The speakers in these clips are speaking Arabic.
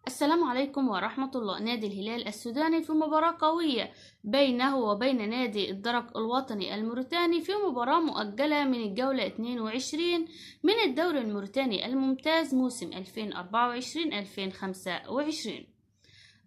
السلام عليكم ورحمة الله. نادي الهلال السوداني في مباراة قوية بينه وبين نادي الدرك الوطني الموريتاني في مباراة مؤجلة من الجولة 22 من الدوري الموريتاني الممتاز موسم 2024-2025.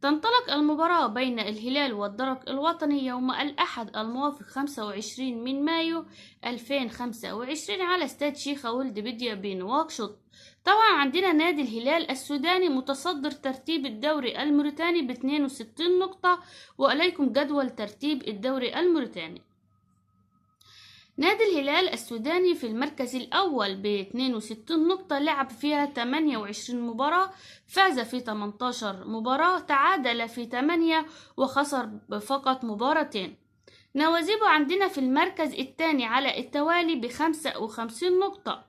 تنطلق المباراة بين الهلال والدرك الوطني يوم الأحد الموافق 25 من مايو 2025 على استاد شيخ ولد بدية بنواكشوط. طبعا عندنا نادي الهلال السوداني متصدر ترتيب الدوري الموريتاني ب 62 نقطة، وإليكم جدول ترتيب الدوري الموريتاني. نادي الهلال السوداني في المركز الأول ب 62 نقطة، لعب فيها 28 مباراة، فاز في 18 مباراة، تعادل في 8 وخسر فقط مباراتين. نوازيبه عندنا في المركز الثاني على التوالي ب 55 نقطة.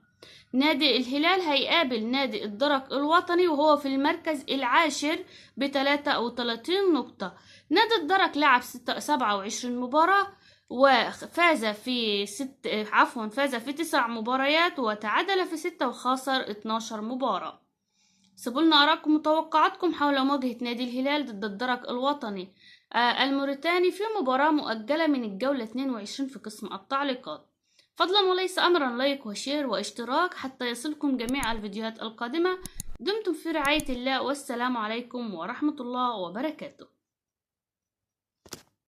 نادي الهلال هيقابل نادي الدرك الوطني وهو في المركز العاشر ب 33 نقطة. نادي الدرك لعب 27 مباراة وفاز في فاز في 9 مباريات، وتعادل في 6 وخسر 12 مباراة. سيبولنا آراءكم وتوقعاتكم حول مواجهة نادي الهلال ضد الدرك الوطني الموريتاني في مباراة مؤجلة من الجولة 22 في قسم التعليقات. فضلا وليس أمرا، لايك وشير واشتراك حتى يصلكم جميع الفيديوهات القادمة. دمتم في رعاية الله، والسلام عليكم ورحمة الله وبركاته.